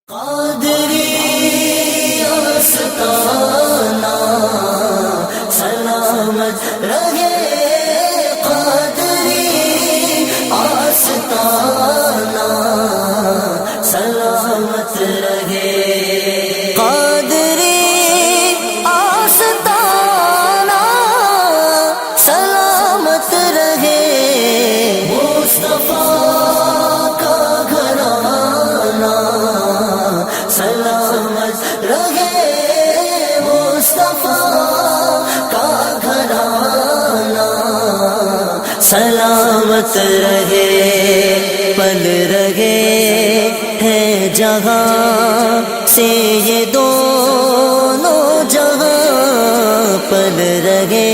قادری آستانہ سلامت رہے، قادری آستانہ سلامت رہے، قادری آستانہ سلامت رہے، مصطفیٰ کا گھرانہ سلامت رہے، مصطفیٰ کا گھرانہ سلامت رہے، پل رہے ہیں جہاں سے یہ دونوں جہاں، پل رہے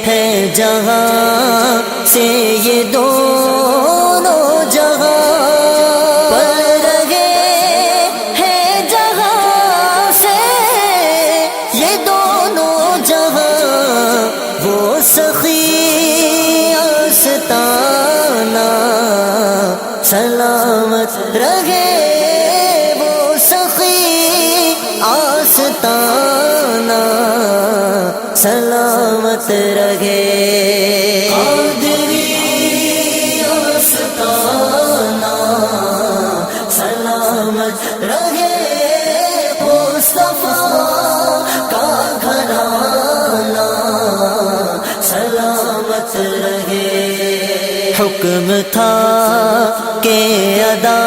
ہیں جہاں سے یہ دونوں جہاں، پل رہے ہیں جہاں سے یہ دونوں جہاں، وہ سخی آستانہ سلامت رہے، وہ سخی آستانہ سلامت رہے، قادری آستانہ سلامت رہے، مصطفیٰ کا گھرانہ سلامت رہے، حکم تھا کہ ادا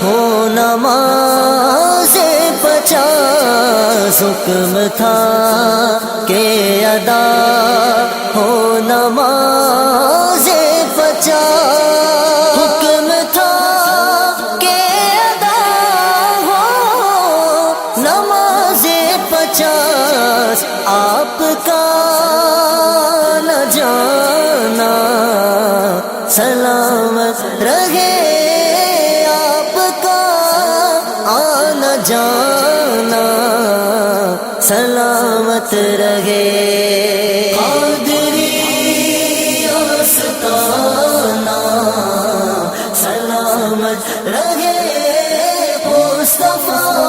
ہو نماز 50، حکم تھا کہ ادا ہو نماز 50، حکم تھا کہ ادا ہو نماز 50، آپ کا نہ جانا سلامت رہے، آپ کا آنا جانا سلامت رہے، قادری آستانہ سلامت رہے، مصطفیٰ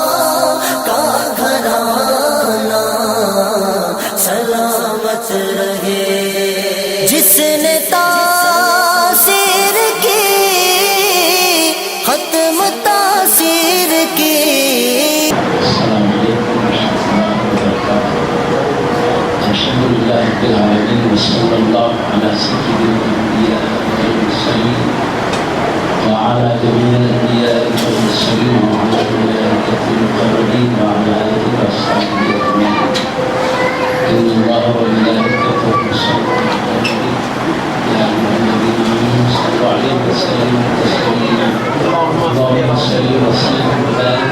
کا گھرانہ سلامت رہے، جس نے تاثیر کی ختم تاثیر کی۔ السلام علیکم ورحمۃ اللہ وبرکاتہ، الحمد للہ رب العالمین وصلی اللہ علی سیدنا الانبیاء والمرسلین وعلی جمیع الانبیاء والمرسلین وعلی الملائکۃ المقربین وعلی آلہ واصحابہ اجمعین، ان اللہ وملائکتہ یصلون علی النبی یا ایھا الذین آمنوا صلوا علیہ وسلموا تسلیما، اللهم صل وسلم وبارک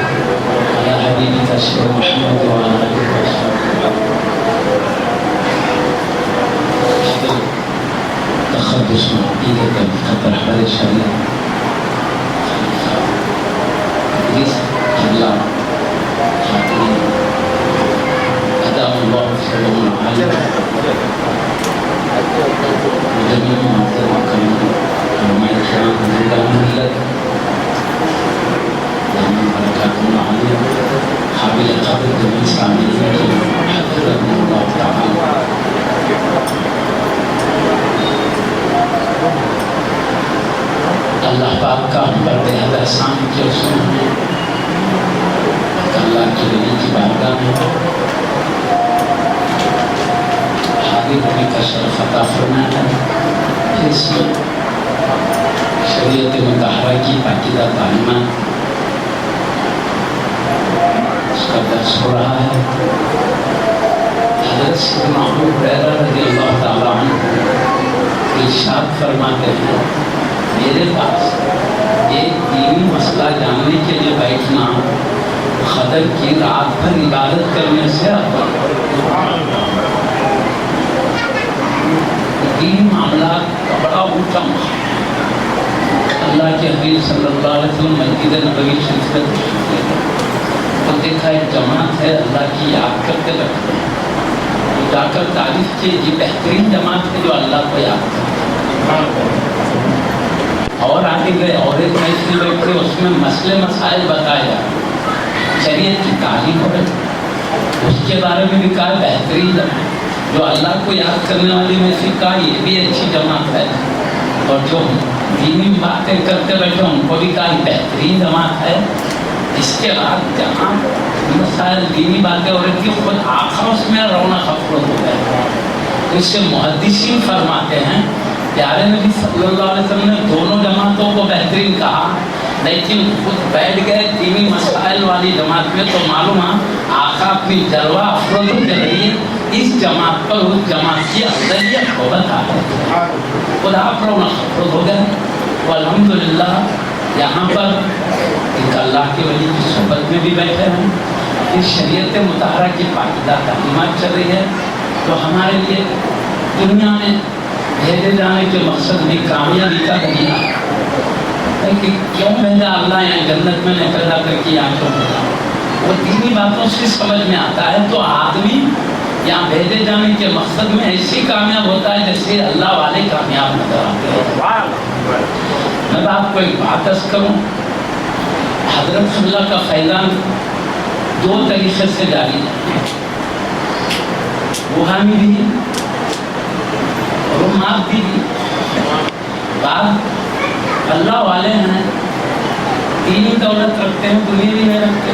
على حبيبك سيدنا محمد وعلى آله وصحبه. تخلص من عقيدة بخطر أحمد الشريف إدريس قبلة خاطري أدام الله سلام العالم وجميع معتبركم علماء الكرام عندهم اللذ من بركاتهم العالية حامل قبر جميع سامعين حفظهم الله تعالى. اللہ پاک کا ہم پر بے حد احسان کے اصول ہیں، اللہ کے نبی کی بارگاہ میں حاضر ہونے کا شرف عطا فرمایا ہے، اس میں شریعت مطہرہ کی پاکیزہ تعلیمات اس کا درس ہو رہا ہے۔ حضرت سیدنا ابو ہریرہ رضی اللہ تعالیٰ عنہ ارشاد فرماتے ہیں، میرے پاس ایک دینی مسئلہ جاننے کے لیے بیٹھنا خضر کی رات بھر عبادت کرنے سے افضل ہے۔ دینی معاملات کا بڑا اونچا مقام، اللہ کے حبیب صلی اللہ علیہ وسلم مسجد نبوی شریف میں تشریف لے گئے تو دیکھا ایک جماعت ہے اللہ کی یاد کرتے رکھتے ہیں، جا کر تعریف کی یہ بہترین جماعت ہے جو اللہ کو یاد کرتے ہیں۔ اور آگے گئے اور ایک محفل بیٹھے، اس میں مسئلے مسائل بتائے جا رہے، شریعت کی تعلیم ہو رہی، اس کے بارے میں بھی کہا بہترین جماعت، جو اللہ کو یاد کرنے والی محفل کہا یہ بھی اچھی جماعت ہے، اور جو دینی باتیں کرتے بیٹھے ان کو بھی کہا بہترین جماعت ہے۔ اس کے بعد جہاں مسائل دینی باتیں ہو رہی تھی، خود آقا اس میں رونق افروز ہو گئے۔ اس سے محدثین فرماتے ہیں پیارے نبی صلی اللہ علیہ وسلم نے دونوں جماعتوں کو بہترین کہا، لیکن خود بیٹھ گئے دینی مسائل والی جماعت میں، تو معلوم ہے آقا اپنی جلوہ افروزی کے ذریعے اس جماعت پر اس جماعت کی افضلیت کو بتا رہے، خود آپ رونق افروز ہو گئے۔ والحمدللہ یہاں پر ایک اللہ کے ولی کی صحبت میں بھی بیٹھے ہیں، اس شریعت مطہرہ کی پاکیزہ تعلیمات چل رہی ہے، تو ہمارے لیے دنیا میں بھیجے جانے کے مقصد میں کامیابی کا ذریعہ ہے کہ کیوں بھیجا اللہ یہاں جنت میں نے پیدا کر کے یہاں کیوں بھیجا، وہ دینی باتوں سے سمجھ میں آتا ہے، تو آدمی یہاں بھیجے جانے کے مقصد میں ایسی کامیاب ہوتا ہے جیسے اللہ والے کامیاب نظر آتے ہیں۔ میں آپ کو ایک بات عرض کروں، حضرت اللہ کا فیضان دو طریقے سے جاری ہے، روحانی بھی اور مادی بھی۔ بعض اللہ والے ہیں دینی دولت رکھتے ہیں، دنیاوی نہیں رکھتے،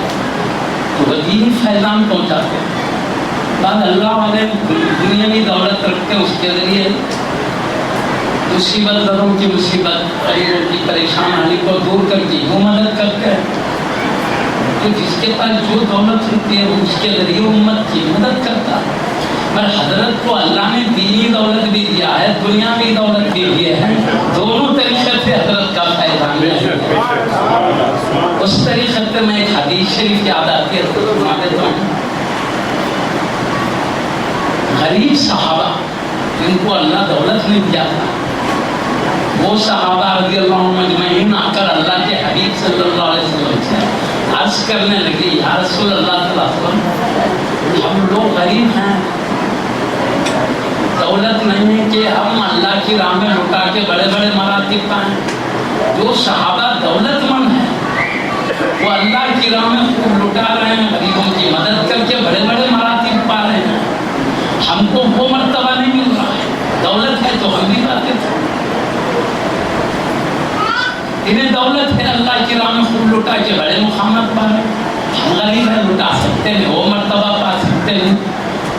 تو وہ دینی فیضان پہنچاتے ہیں۔ بعض اللہ والے دنیاوی دولت رکھتے ہیں، اس کے ذریعے مصیبت داروں کی مصیبت، غریبوں کی پریشانی کو دور کر کے وہ مدد کرتے ہیں۔ تو جس کے پاس جو دولت ہوتی ہے وہ اس کے ذریعے امت کی مدد کرتا ہے۔ پر حضرت کو اللہ نے دینی دولت بھی دیا ہے، دنیاوی دولت بھی دی ہے، دونوں طریقے سے حضرت کا فیضان ہے۔ اس طریقے سے میں ایک حدیث شریف یاد آتی ہے، سنا دیتا ہوں۔ غریب صحابہ جن کو اللہ دولت نے دیا تھا، وہ صحابہ رضی اللہ عنہم اجمعین آ کر اللہ کے حبیب صلی اللہ علیہ وسلم سے عرض کرنے لگے، یا رسول اللہ صلی اللہ علیہ وسلم، ہم لوگ غریب ہیں، دولت نہیں ہے کہ ہم اللہ کی راہ میں لٹا کے بڑے بڑے مراتب پائیں۔ جو صحابہ دولت مند ہیں وہ اللہ کی راہ میں خوب لٹا رہے ہیں، غریبوں کی مدد کر کے بڑے بڑے مراتب پا رہے ہیں، ہم کو وہ مرتبہ نہیں مل رہا ہے۔ دولت ہے تو ہم بھی پاتے تھے، انہیں دولت ہے اللہ کی راہ میں خوب لٹا کے بڑے مقامات پا رہے ہیں، ہم غریب ہیں، لٹا سکتے ہیں، وہ مرتبہ پا سکتے ہیں۔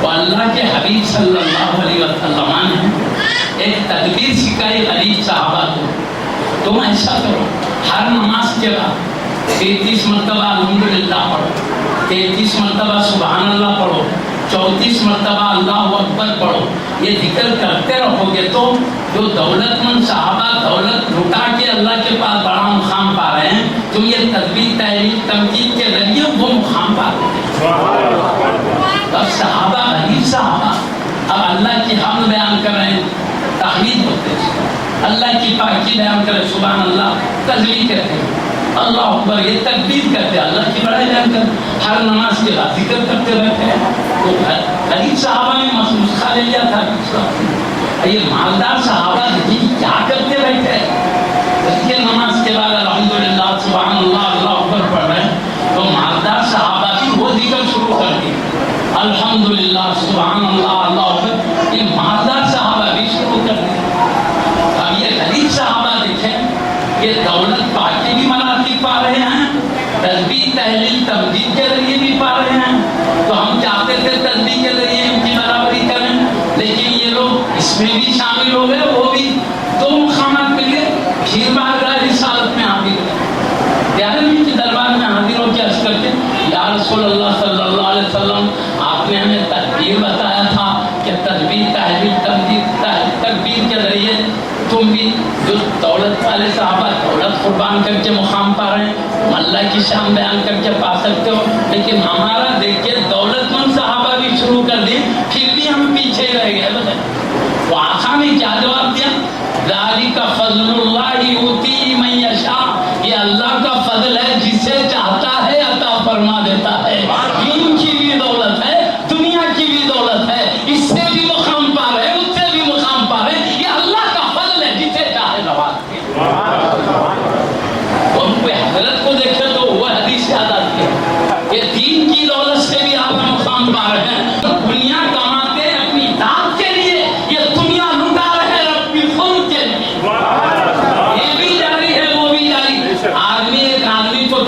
وہ اللہ کے حبیب صلی اللہ علیہ وسلم نے ایک تدبیر سکھائی غریب صحابہ کو، تم ایسا کرو، ہر نماز کے بعد 33 مرتبہ الحمدللہ پڑھو، 33 مرتبہ سبحان اللہ پڑھو، 34 مرتبہ اللہ اکبر پڑھو، یہ ذکر کرتے رہو گے تو جو دولت مند صحابہ دولت لٹا کے اللہ کے پاس بڑا مقام پا رہے ہیں، تم یہ تدبیر تحلیل تنقید کے ذریعے وہ مقام پا رہے ہیں۔ اب صحابہ غریب صحابہ اب اللہ کی حمد بیان کر رہے ہیں، تحمید ہوتے ہیں، اللہ کی پاکی بیان کرے، سبحان اللہ تسبیح کرتے ہیں، اللہ اکبر یہ تکبیر کرتے ہیں، اللہ کی بڑائی بیان کرتے، ہر نماز کے بعد ذکر کرتے رہتے ہیں۔ تو غریب صحابہ نے نسخہ لے لیا تھا، یہ مالدار صحابہ کیا کرتے رہتے ہیں، یہ نماز کے بعد الحمدللہ سبحان اللہ اللہ اکبر پڑھ رہے ہیں، تو مالدار صحابہ بھی وہ ذکر شروع کر دیے، الحمدللہ سبحان اللہ اللہ اکبر، یہ مالدار صحابہ بھی شروع کر دیے۔ اب یہ غریب صحابہ دیکھیں، یہ دولت پا کے بھی مراتب پا رہے ہیں، تسبیح تحلیل تمجید کے ذریعے بھی پا رہے ہیں، تو ہم چاہتے تھے تسبیح کے ذریعے ان کی برابری کریں، لیکن یہ لوگ اس میں بھی شامل ہو گئے، وہ بھی دو مقامات مل گئے، پھر بارگاہ رسالت میں حاضر ہوئے، پیارے نبی کے دربار میں حاضر ہو کے عرض کرتے، یا رسول اللہ صلی اللہ علیہ وسلم، آپ نے ہمیں تکبیر بتایا تھا کہ تسبیح تحلیل تمجید تکبیر کے ذریعے تم بھی جو دولت والے صحابہ دولت قربان کر کے مقام پا رہے ہیں، اللہ کی شان بیان کر کے پا سکتے ہو، لیکن ہمارا دیکھیے دولت مند صحابہ بھی شروع کر دی، پھر بھی ہم پیچھے رہ گئے۔ بتائیں وہ آقا نے کیا جواب دیا، ذالک فضل اللہ یؤتی من یشاء، یہ اللہ کا فضل ہے، جسے چاہتا ہے عطا فرما دیتا ہے۔ دین کی بھی دولت ہے، دنیا کی بھی دولت ہے، اس سے بھی مقام پا رہے، اس سے بھی مقام پا رہے، یہ اللہ کا فضل ہے، جسے چاہے نواز دے۔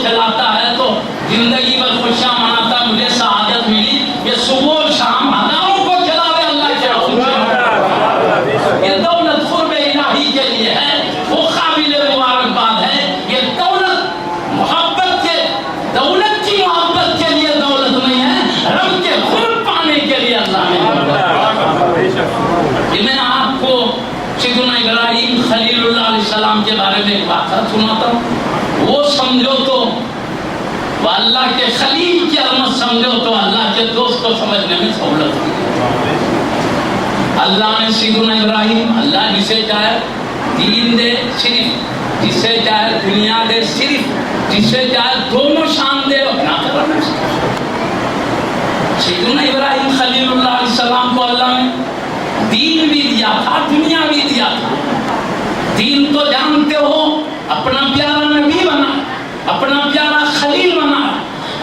کھلاتا ہے تو زندگی بھر خوشیاں مناتا ہے، مجھے سعادت ملی، یہ صبح و شام ہزاروں کو کھلاوے اللہ کے رسول سے۔ یہ دولت قرب الہی کے لیے ہے، وہ قابل مبارکباد ہے۔ یہ دولت محبت کے، دولت کی محبت کے لیے دولت نہیں ہے، رب کے قرب پانے کے لیے اللہ نے دولت۔ میں آپ کو سیدنا ابراہیم خلیل اللہ علیہ السلام کے بارے میں ایک بات سناتا ہوں، وہ سمجھو تو وہ اللہ کے خلیل کی عظمت سمجھو تو اللہ کے دوست کو سمجھنے میں سہولت ہوئی۔ اللہ نے سیدنا ابراہیم، اللہ جسے چاہے دین دے صرف، جسے چاہے دنیا دے صرف، جسے چاہے دونوں شان دے اپنا کرم ہے۔ سیدنا ابراہیم خلیل اللہ علیہ السلام کو اللہ نے دین بھی دیا تھا، دنیا بھی دیا تھا۔ دین تو جانتے ہو، اپنا پیارا نبی بنا، اپنا پیارا خلیل بنا۔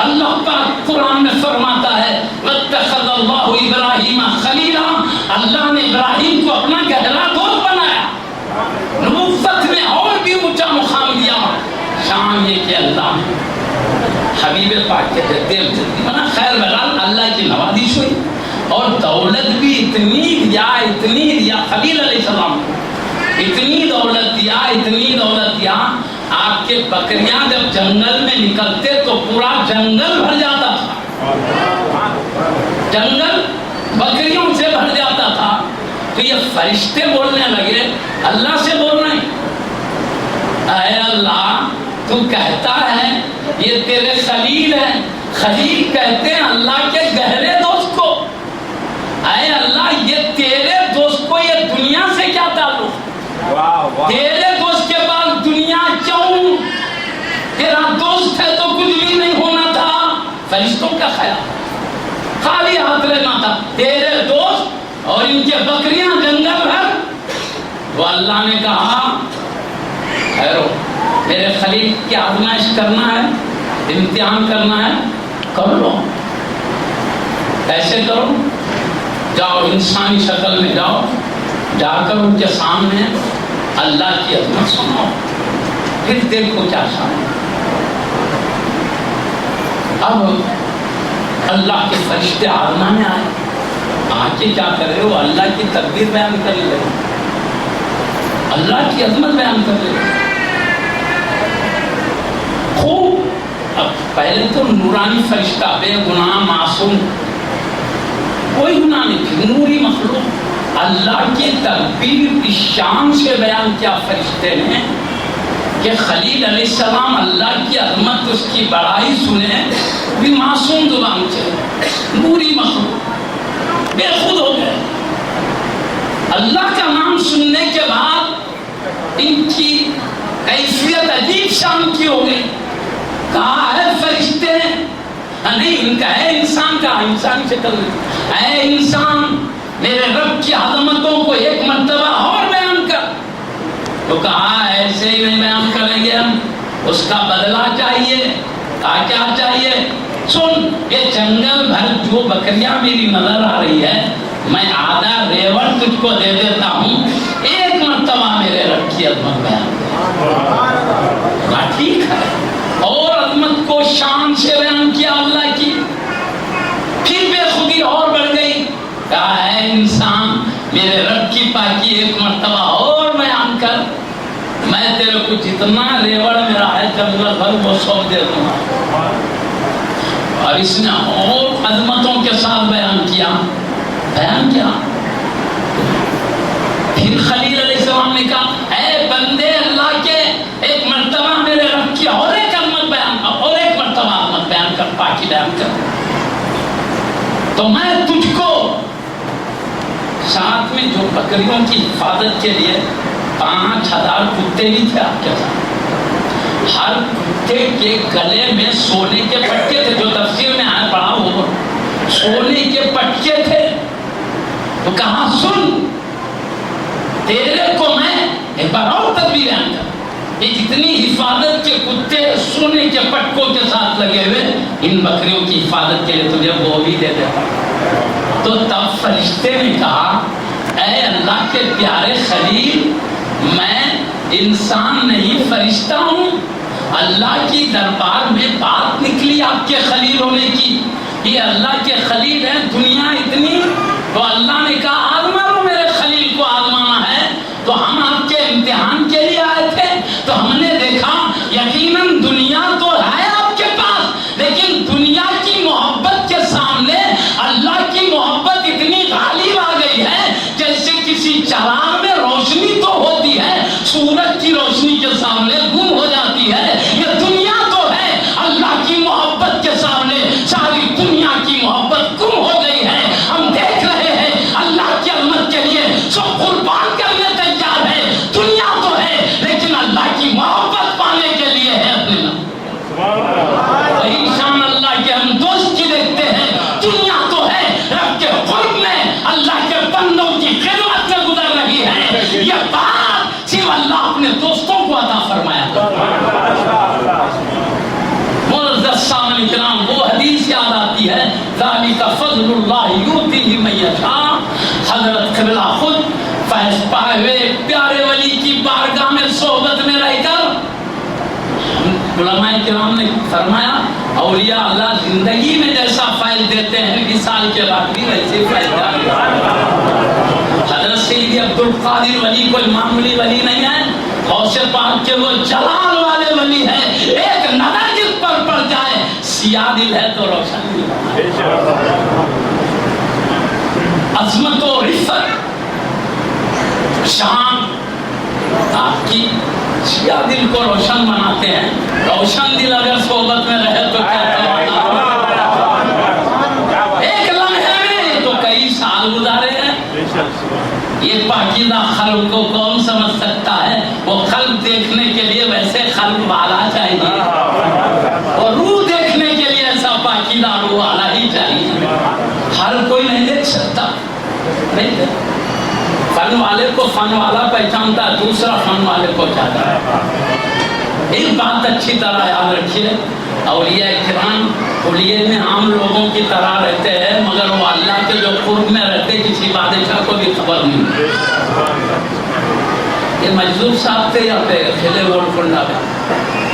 اللہ پاک قرآن میں فرماتا ہے وَاتَّخَذَ اللَّهُ إِبْرَاهِيمَ خَلِيلًا، اللہ نے ابراہیم کو اپنا گہرا دوست بنایا، نبوت میں اور بھی اونچا مقام دیا۔ شان یہ کہ اللہ نے حبیب پاک کے دل جلدی بنا۔ خیر بہرحال اللہ کی نوازش ہوئی اور دولت بھی اتنی دیا خلیل علیہ السلام کو، اتنی دولت دیا، اتنی دولت دیا۔ آپ کے بکریاں جب جنگل میں نکلتے تو پورا جنگل بھر جاتا تھا، جنگل بکریوں سے بھر جاتا تھا۔ تو یہ فرشتے بولنے لگے، اللہ سے بول رہے ہیں، اے اللہ تو کہتا ہے یہ تیرے خلیل ہیں، خلیل کہتے ہیں اللہ کے گہرے دوست کو، اے اللہ یہ تیرے دوست کو یہ دنیا سے کیا تعلق؟ تیرے دوست کے پاس دنیا کیوں؟ تیرا دوست ہے تو کچھ بھی نہیں ہونا تھا۔ فرشتوں کا خیال خالی ہاتھ رہنا تھا، تیرے دوست اور ان کے بکریاں جنگل بھر۔ وہ اللہ نے کہا خیرو میرے خلیل کی آزمائش کرنا ہے، امتحان کرنا ہے، کر لو۔ ایسے کرو، جاؤ انسانی شکل میں جاؤ، جا کر ان کے سامنے اللہ کی عظمت سنو، پھر دیکھو کیا شان ہے۔ اب اللہ کے فرشتے آزمانے آئے، آ کے کیا کر رہے ہو؟ اللہ کی تقدیر بیان کر رہے ہو، اللہ کی عظمت بیان کر رہے ہو۔ خوب، اب پہلے تو نورانی فرشتہ، بے گناہ معصوم، کوئی گناہ نہیں تھی، نوری مخلوق، اللہ کی تقدیر اس شان سے بیان کیا فرشتے نے کہ خلیل علیہ السلام اللہ کی عظمت، اس کی بڑائی سنے بھی معصوم زبان سے، نوری مخلوق بے خود ہو گئے۔ اللہ کا نام سننے کے بعد ان کی کیفیت عجیب شان کی ہو گئی۔ کہا ہے فرشتے نہیں، ان کا ہے انسان کا، انسانی شکل میں، اے انسان میرے رب کی عظمتوں کو ایک مرتبہ اور بیان کر۔ تو کہا ایسے ہی نہیں بیان کریں گے ہم، اس کا بدلہ چاہیے۔ کہا کیا چاہیے؟ سن، یہ جنگل بھر جو بکریاں میری نظر آ رہی ہے، میں آدھا ریوڑ تجھ کو دے دیتا ہوں، ایک مرتبہ میرے رب کی عظمت بیان کر۔ ٹھیک ہے، اور عظمت کو شان سے بیان کیا اللہ کی۔ پھر بے خودی اور بڑھ گئی، کہا ہے انسان میرے رب کی پاکی ایک مرتبہ اور بیان کر، میں تیرے کو جتنا ریوڑ میرا ہے جنگل بھر وہ سب دے دوں گا۔ اور اس نے اور عظمتوں کے ساتھ بیان کیا۔ پھر خلیل علیہ السلام نے کہا اے بندے اللہ کے، ایک مرتبہ میرے رب کی اور ایک عظمت بیان کر، اور ایک مرتبہ عظمت بیان کر، پاکی بیان کر، تو میں تجھ کو ساتھ میں جو بکریوں کی حفاظت کے لیے 5000 کتے بھی تھے آپ کے ساتھ، ہر کتے کے گلے میں سونے کے پٹکے تھے، جو تفسیر میں آیا پڑھا وہ سونے کے پٹکے تھے۔ تو کہاں سن، تیرے کو میں ایک بار اور تدبیر بیان کر، یہ جتنی حفاظت کے کتے سونے کے پٹکوں کے ساتھ لگے ہوئے، ان بکریوں کی حفاظت کے لیے تجھے وہ بھی دے دیتا۔ تو تب فرشتے نے کہا اے اللہ کے پیارے خلیل، میں انسان نہیں فرشتہ ہوں، اللہ کی دربار میں بات نکلی آپ کے خلیل ہونے کی، یہ اللہ کے خلیل ہیں، دنیا اتنی، تو اللہ نے کہا آزما لو، میرے خلیل کو آزمانا ہے تو ہم آپ کے امتحان کے لیے آئے تھے، تو ہم نے دیکھا یقیناً دنیا تو ہے آپ کے پاس، لیکن دنیا کی محبت کے سامنے اللہ کی محبت اتنی غالب آ گئی ہے، جیسے کسی چراغ میں روشنی تو ہوتی ہے، سورج کی روشنی کے سامنے گم ہو جاتی ہے، یہ دنیا تو ہے، اللہ کی محبت کے سامنے ساری دنیا کی محبت گم ہو گئی ہے۔ ہم دیکھ رہے ہیں اللہ کی عظمت کے لیے سب قربان کرنے تیار ہے، دنیا تو ہے لیکن اللہ کی محبت پانے کے لیے ہے اپنے وہی شان اللہ کے ہم دوست کی دیکھتے ہیں، دنیا تو ہے رب کے قرب میں اللہ کے بندوں کی خدمت میں گزر رہی ہے، یہ بات صرف اللہ اپنے دوستوں کو عطا فرمایا۔ معزز سامعین کرام، وہ حدیث یاد آتی ہے ذالک فضل اللہ یؤتیہ من یشاء، حضرت قبلہ خود فیض پائے ہوئے پیارے ولی کی بارگاہ میں صحبت میں رہ کر علماء کرام نے فرمایا اولیاء اللہ زندگی میں جیسا فیض دیتے ہیں وصال کے بعد بھی ویسے فیض دیتے ہیں۔ حضرت سیدی عبدالقادر ولی کوئی معمولی ولی نہیں ہے، غوث پاک کے وہ جلال والے ولی ہے، ایک نظر جس پر پڑ جائے سیاہ دل ہے تو روشن دل ہے۔ عظمت و رفت شان آپ کی سیاہ دل کو روشن بناتے ہیں، روشن دل اگر صحبت میں رہے تو کیا ایک لمحے میں تو کئی سال گزارے ہیں۔ یہ پاکیزہ خلق کو کون سمجھ سکتا ہے؟ وہ خلق دیکھنے کے لیے ویسے خلق والا چاہیے، اور روح دیکھنے کے لیے ایسا پاکیزہ روح والا ہی چاہیے، ہر کوئی نہیں دیکھ سکتا، نہیں دیکھ۔ فن والے کو فن والا پہچانتا ہے، دوسرا فن والے کو چاہتا ہے۔ ایک بات اچھی طرح یاد رکھیے، اولیاء کرام اولیاء میں عام لوگوں کی طرح رہتے ہیں، مگر وہ اللہ کے جو قرب میں رہتے کسی بادشاہ کو بھی خبر نہیں۔ یہ مجذوب صاحب تھے یا پہ کھلے گولکنڈا میں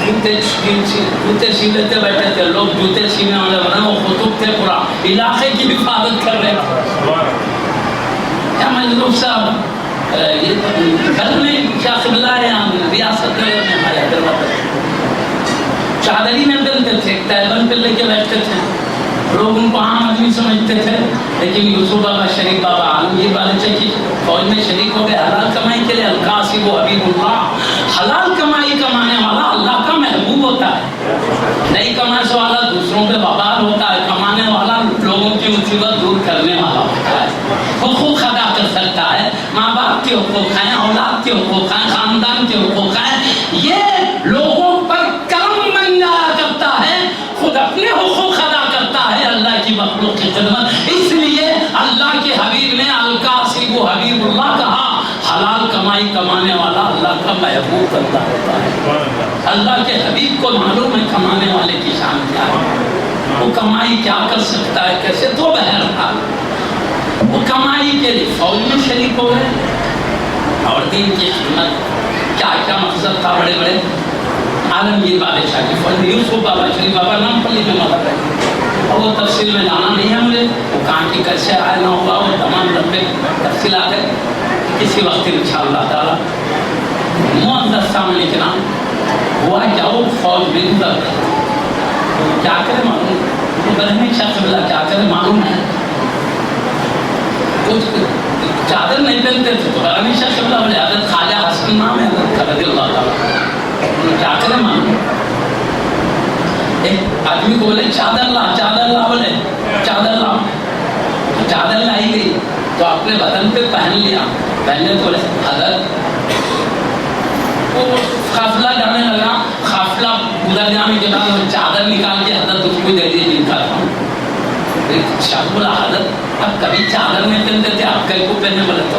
جوتے سینے بیٹھے تھے، لوگ جوتے سینے والے بنا، وہ خطب تھے، پورا علاقے کی حفاظت کر رہے تھے۔ کیا مجذوب صاحب یہ گھر میں کیا قبلہ ہے، ریاست میں چادری میں پہنتے تھے، تیبن پہ لے کے بیٹھتے تھے، لوگ ان کو عام آدمی سمجھتے تھے، لیکن یوسف بابا شریف بابا عالمگیر والے کی فوج میں شریک ہو گئے حلال کمائی کے لیے۔ القاسم و حبیب اللہ، حلال کمائی کمانے والا اللہ کا محبوب ہوتا ہے، نہیں کمانے والا دوسروں پہ وبال ہوتا ہے، کمانے والا لوگوں کی مصیبت دور کرنے والا ہوتا ہے، حقوق ادا کر سکتا ہے، ماں باپ کے حقوق ہیں، اولاد کے حقوق ہیں، خاندان کے حقوق ہیں، یہ لوگوں پر کرم بن جایا کرتا ہے، خود اپنے حقوق ادا کرتا ہے اللہ کی مخلوق کی خدمت۔ اس لیے اللہ کے حبیب نے القاسم و حبیب اللہ کہا، حلال کمائی کمانے والا اللہ کا محبوب بندہ ہوتا ہے۔ اللہ کے حبیب کو معلوم ہے کمانے والے کی شان کیا ہے، وہ کمائی کیا کر سکتا ہے، کیسے، تو بہرحال وہ کمائی کے لیے فوج میں شریک ہو گئے اور دین کی خدمت۔ کیا کیا مقصد تھا؟ بڑے بڑے عالمگیر بادشاہ کی فوج میں یوسف بابا شریف بابا نام پلی میں مدد رہے، اور وہ تفصیل میں جانا نہیں ہے مجھے، وہ کہاں کی کیسے آئے نہ ہوا، وہ تمام لمبے تفصیلات ہیں، کسی وقت انشاءاللہ تعالیٰ۔ معزز سامعین کرام، ہوا کیا، وہ فوج میں گزر گئے، کیا کرے معلوم، برہمی شخص بلا کیا کرے معلوم ہے، کچھ چادر نہیں پہنتے تھے تو برہمی شخص بلا بولے حضرت خواجہ حسن نام ہے حضرت رضی اللہ تعالیٰ، کیا کرے معلوم۔ ایک آدمی کو بولے چادر لا، بولے چادر لا، چادر لائی گئی تو اپنے بدن پہ پہن لیا، پہننے تو بولے حضرت، وہ قافلہ جانے لگا، قافلہ گزر جانے کے بعد وہ چادر نکال کے حضرت اس کو دے دی جن کا تھا۔ شاہ بولا حضرت اب کبھی چادر نہیں پہنتے تھے، آپ کئی کو پہننے بولے تو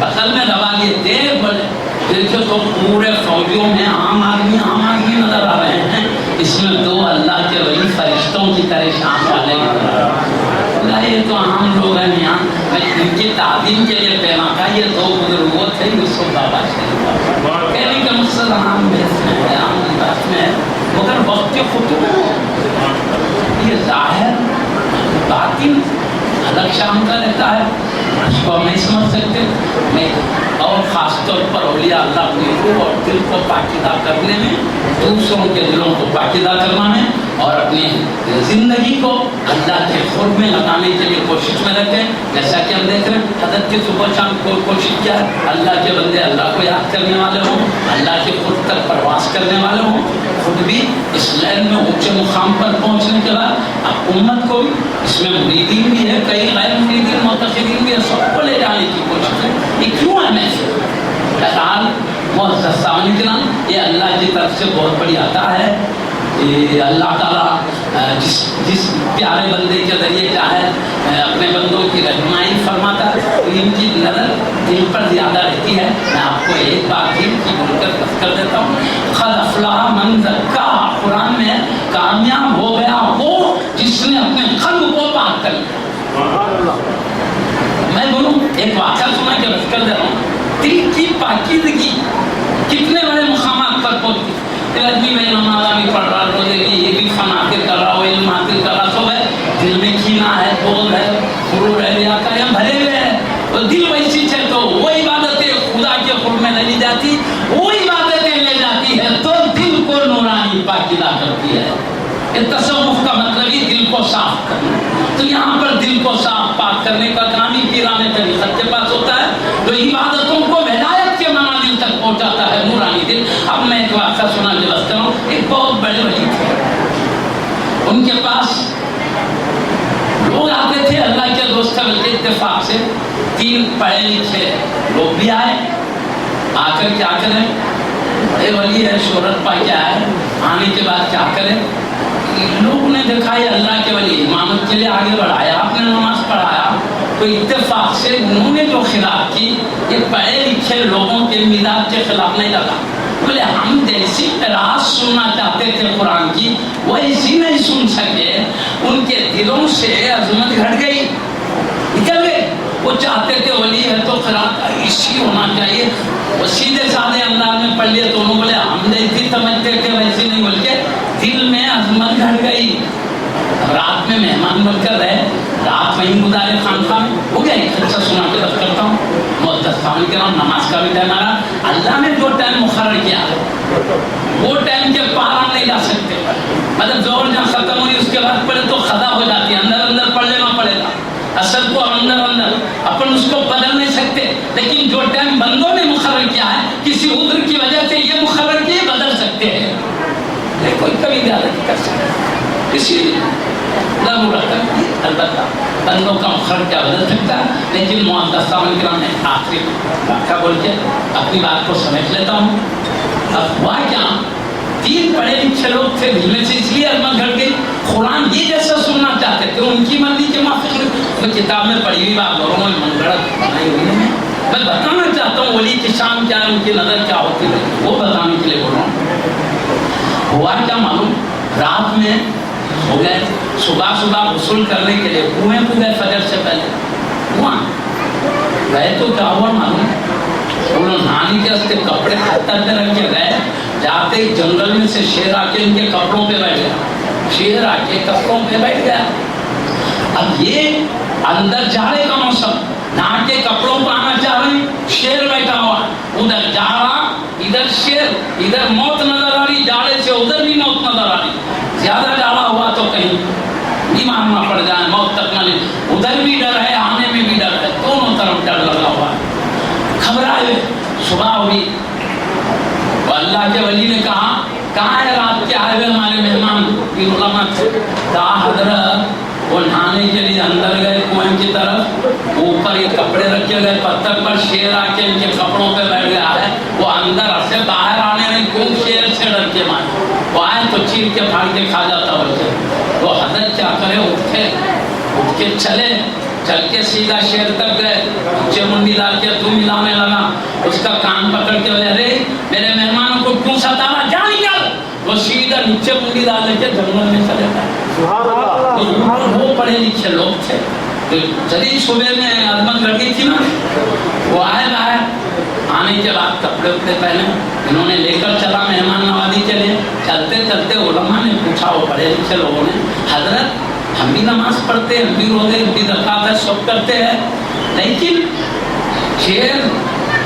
اصل میں دبا لیے دے، بولے دیکھو تو پورے فوجیوں میں عام آدمی نظر آ رہے ہیں، اس میں دو اللہ کے ولی فرشتوں کی طرح شان والے نظر آ رہے ہیں۔ یہ تو عام لوگ ہیں یہاں، میں ان کی تعلیم کے لیے پہنا تھا. یہ دو بزرگ وہ تھے یوسف بابا شریف. کہنے کا مقصد عام بحث میں ہے، عام لباس میں ہے، مگر وقت کے خطبے میں یہ ظاہر باطن الگ شام کا رہتا ہے، اس کو ہم نہیں سمجھ سکتے. میں اور خاص طور پر اولیاء اللہ کی روح اور دل کو پاکیزہ کرنے میں، دوسروں کے دلوں کو پاکیزہ کرنا میں، اور اپنی زندگی کو اللہ کے قرب میں لگانے کے لیے کوشش میں رکھیں. جیسا کہ ہم دیکھ رہے ہیں حضرت کی صبح شام کو کوشش کیا ہے اللہ کے بندے اللہ کو یاد کرنے والے ہوں، اللہ کے خود تک پرواز کرنے والے ہوں، خود بھی اس لین میں اونچے مقام پر پہنچنے کے بعد اب امت کو بھی اس میں مریدین بھی ہے، کئی غیر مریدین معتقدین بھی ہے، سب کو لے جانے کی کوشش ہے. یہ کیوں ہے محفل؟ بہرحال معزز سامعین کرام، یہ اللہ کی طرف سے بہت بڑی عطا ہے. اللہ تعالیٰ جس پیارے بندے کے ذریعے چاہے اپنے بندوں کی رہنمائی فرماتا ہے، تو ان کی نظر دل پر زیادہ رہتی ہے. میں آپ کو ایک بات ہی کی بول کر بس کر دیتا ہوں. قد افلح من زکاہا، قرآن میں کامیاب ہو گیا وہ جس نے اپنے قلب کو پاک کر لیا. میں بولوں ایک واقعہ سنا کے بس کر دے رہا ہوں. دل کی پاکیزگی کتنے بڑے مقامات پر پہنچتی. آدمی میں نماز بھی پڑھ رہا، روزے بھی، یہ بھی فن حاصل کر رہا، وہ علم حاصل کر رہا، سب ہے، دل میں کینہ ہے، بغض ہے، غرور ہے، ریاکاری ہم بھرے ہوئے ہیں. اور دل ویسی ہے تو وہ عبادتیں خدا کے قرب میں نہیں جاتی، وہ عبادتیں لے جاتی ہے تو دل کو نورانی پاکیزہ کرتی ہے. تصوف کا مطلب ہی دل کو صاف کرنا. تو یہاں پر دل کو صاف پاک کرنے کا کام ہی پیرانے طریقت کے پاس ہوتا ہے، تو عبادتوں کو ہدایت کے منازل تک پہنچاتا ہے نورانی دل. اب میں ایک واقعہ سنا کے بس کروں. ایک بہت بڑے ولی تھے، ان کے پاس لوگ آتے تھے اللہ کے دوست کے اتفاق سے. 3 پڑھے لکھے لوگ بھی آئے. آ کر کیا کریں، بڑے ولی ہے، شہرت پا کے آئے. آنے کے بعد کیا کریں، لوگوں نے دیکھا یہ اللہ کے ولی امامت کے لیے آگے بڑھایا، آپ نے نماز پڑھایا، تو اتفاق سے انہوں نے جو خلاف کی یہ پڑھے لکھے لوگوں کے مزاج کے خلاف نہیں لگا. بولے ہم جیسی قرأت سننا چاہتے تھے قرآن کی ویسی نہیں سن سکے. ان کے دلوں سے عظمت گھٹ گئی، نکل گئے. وہ چاہتے تھے ولی ہے تو قرأت ایسی ہونا چاہیے، وہ سیدھے سادھے انداز میں پڑھ لیے. تو انہوں بولے ہم جیسی سمجھتے تھے ویسی نہیں، بول کے دل میں عظمت گھٹ گئی. رات میں مہمان بن کر رہے، رات وہیں گزارے خانقاہ میں. ہو گیا ایک اچھا سنا کے بس کرتا ہوں. معزز سامعین کرام، نماز کا بھی ٹائم آ رہا. اللہ نے جو ٹائم مقرر کیا ہے وہ ٹائم کے پار ہم نہیں جا سکتے. مطلب زور جہاں ختم ہوئی اس کے بعد پڑھے تو خدا ہو جاتی ہے، اندر اندر پڑھ لینا پڑے گا. اصل کو اندر اندر اپن اس کو بدل نہیں سکتے، لیکن جو ٹائم بندوں نے مقرر کیا ہے کسی عذر کی وجہ سے یہ مقرر کیے بدل سکتے ہیں، لیکن کوئی کبھی زیادہ کر سکتا کسی ضرورت ہے. البتہ بندوں کا مقرر کیا بدل سکتا ہے. لیکن معزز سامعین کرام نے آخری واقعہ بول کے اپنی بات کو سمجھ لیتا ہوں. اب ہوا کیا، 3 پڑھے لکھے لوگ تھے، دل میں سے اس لیے عظمت گھٹ گئی. قرآن یہ جیسا سننا چاہتے تھے، ان کی مرضی کے موافق میں کتاب میں پڑھی ہوئی بات کروں میں من گڑت بنائی ہوئی ہے. میں بتانا چاہتا ہوں ولی کی شان کیا ہے، ان کی نظر کیا ہوتی ہے، وہ بتانے کے لیے بول رہا ہوں. ہوا کیا معلوم، رات میں ہو گئے، صبح غسل کرنے کے لیے کنویں کو گئے. فجر سے پہلے کنواں گئے تو کیا ہوا معلوم، انہوں نہانے کے واسطے کپڑے ہاتھ میں رکھ کے گئے. جاتے ہی جنگل میں سے شیر آ کے ان کے کپڑوں پہ بیٹھ گیا. شیر آ کے کپڑوں پہ بیٹھ گیا. اب یہ اندر جاڑے کا موسم، نہا کے کپڑوں پہ آنا چاہ رہے ہیں، شیر بیٹھا ہوا، ادھر جاڑا ادھر شیر، ادھر موت نظر آ رہی، جاڑے سے ادھر بھی موت نظر آ رہی. زیادہ جاڑا ہوا تو کہیں نہیں ماننا پڑ جائے، موت تک نہ لے. ادھر بھی ڈر ہے، آنے میں بھی ڈر ہے، دونوں طرف ڈر لگا ہوا ہے. گھبرائے. صبح ہوئی، اللہ کے ولی نے کہا کہاں ہے رات کے آئے ہوئے ہمارے مہمان؟ علماء تھے. کہا حضرت وہ نہانے کے لیے اندر گئے کنویں کی طرف، اوپر یہ کپڑے رکھے گئے پتھر پر، شیر آ کے ان کے کپڑوں پہ بیٹھ گیا ہے. وہ اندر سے باہر آنے میں کیوں شیر سے ڈر کے مارے، وہ آئے تو چیر کے پھاڑ کے کھا جاتا بچے. تو حضرت کیا کرے، اٹھ کے چل کے سیدھا شیر تک گئے، اونچے منڈی ڈال کے تو ملانے لگا. اس کا کان پکڑ کے بولے ارے میرے مہمانوں کو کیوں ستانا، جا نکل. وہ سیدھا نیچے منڈی ڈال کے جنگل میں چلے گئے. وہ پڑھے لکھے لوگ تھے، تو جدید صبح میں عظمت لڑکی تھی نا، وہ آئے باہر، آنے کے بعد کپڑے اپڑے پہنے، انہوں نے لے کر چلا، مہمان نوازی چلے، چلتے چلتے علماء نے پوچھا، وہ پڑھے لکھے لوگوں نے، حضرت ہم بھی نماز پڑھتے ہیں، ہم بھی روزے، ہم بھی زکوٰۃ سب کرتے ہیں، لیکن شیر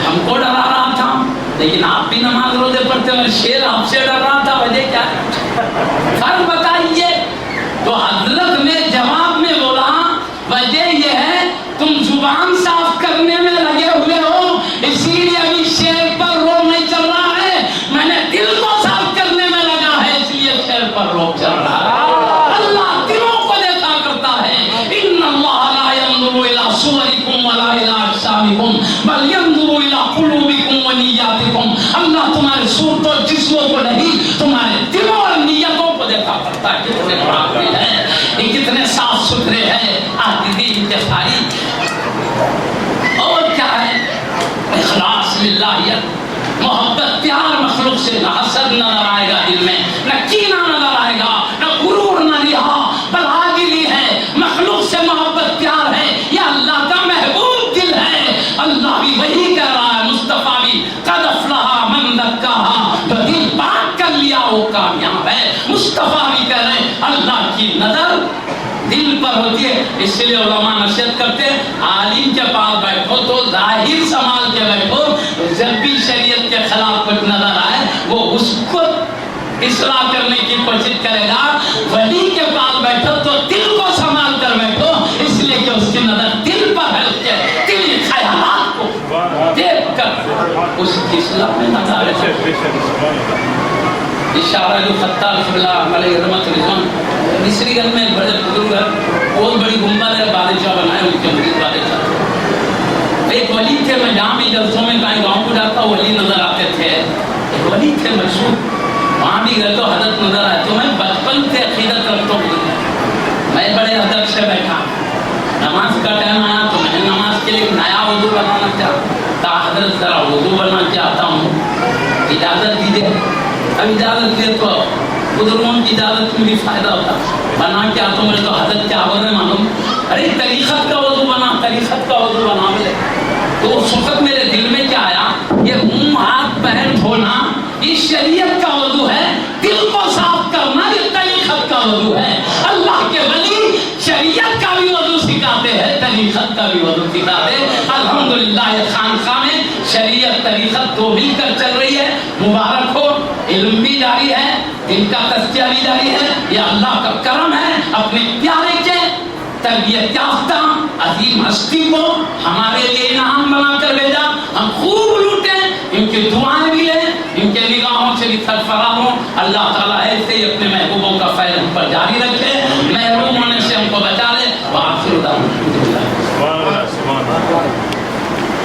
ہم کو ڈرا رہا تھا، لیکن آپ بھی نماز روزے پڑھتے ہیں، شیر آپ سے ڈر رہا تھا، وجہ کیا ہے؟ فرق بتائیے۔ تو حضرت نے جواب میں بولا وجہ یہ ہے تم زبان صاف کرنے میں لگے ہوئے ہو، اسی لیے ابھی شیر پر روب نہیں چل رہا ہے، میں نے دل کو صاف کرنے میں لگا ہے، اس لیے شیر پر روب چل رہا ہے۔ اللہ دلوں کو دیکھا کرتا ہے، ان اللہ لا ينظر الى صورکم ولا الى اجسامکم بل ينظر الى قلوبکم ونیاتکم، اللہ تمہارے صورت و جسموں کو نہیں، تمہارے دلوں اور نیتوں کو دیکھا کرتا ہے، کتنے برابر ہیں، یہ کتنے صاف ستھرے ہیں، آدمی انتخابی۔ اور کیا ہے؟ اخلاص للہیت، محبت، پیار مخلوق سے، نہ حسد نظر آئے گا دل میں، نہ کینہ نظر آئے گا، نہ غرور، نہ ریا، بلادری ہے، مخلوق سے محبت پیار ہے، یہ اللہ کا محبوب دل ہے۔ اللہ بھی وہی کہہ رہا ہے، مصطفیٰ بھی، قد افلح من زکاہا، جو دل پاک کر لیا وہ کامیاب ہے۔ مصطفیٰ بھی کہہ رہے ہیں اللہ کی نظر دل پر ہوتی ہے، اس لیے علماء نصیحت کرتے ہیں عالم کے پاس بیٹھو تو ظاہر سنبھال کے بیٹھو، جب بھی شریعت کے خلاف کچھ نظر آئے وہ اس کو اصلاح کرنے کی کوشش کرے گا، ولی کے پاس بیٹھو تو دل کو سنبھال کر بیٹھو، اس لیے کہ اس کی نظر دل پر ہے، اس کے دلی خیالات کو دیکھ کر اس کی اصلاح میں نظر ہے۔ اشارہ جو خطار فضلہ علیہ رحمت رضوان مصری گھر میں بڑے بزرگ ہے، بہت بڑی گنبد ہے، بادشاہ بنائے ان کے مرید بادشاہ، ایک ولی تھے، میں جہاں بھی جلسوں میں کہیں گاؤں کو جاتا ولی نظر آتے تھے، ایک ولی تھے مشہور، وہاں بھی گئے تو حضرت نظر آئے، تو میں بچپن سے عقیدت رکھتا ہوں، میں بڑے ادب سے بیٹھا، نماز کا ٹائم آیا تو میں نماز کے لیے نیا وضو بنانا چاہتا، حضرت ذرا وضو بنانا چاہتا ہوں، اجازت دیجیے۔ اب اجازت دے تو بزرگوں کی اجازت میں بھی فائدہ ہوتا، بنا کیا تو میرے تو حضرت کیا ہو رہے معلوم، ارے طریقت کا وضو بنا، طریقت کا وضو بنا ملے، تو اس وقت میرے دل میں کیا آیا، یہ منہ ہاتھ پیر دھونا یہ شریعت کا وضو ہے، دل کو صاف کرنا یہ طریقت کا وضو ہے۔ اللہ کے ولی شریعت کا بھی وضو سکھاتے ہیں، طریقت کا بھی وضو سکھاتے ہیں۔ الحمدللہ یہ خانقاہ میں شریعت طریقت دو مل کر چل رہی ہے، مبارک ہو، علم بھی جاری ہے، دل کا تزکیہ بھی جاری ہے، یہ اللہ کا کرم ہے، اپنے پیارے کے تربیت یافتہ عظیم ہستی کو ہمارے لیے انعام بنا کر بھیجا، ہم خوب لوٹیں، ان کی دعائیں بھی لیں، ان کے نگاہوں سے بھی سرفراز ہوں، اللہ تعالیٰ ایسے ہی اپنے محبوبوں کا فیض ہم پر جاری رکھے۔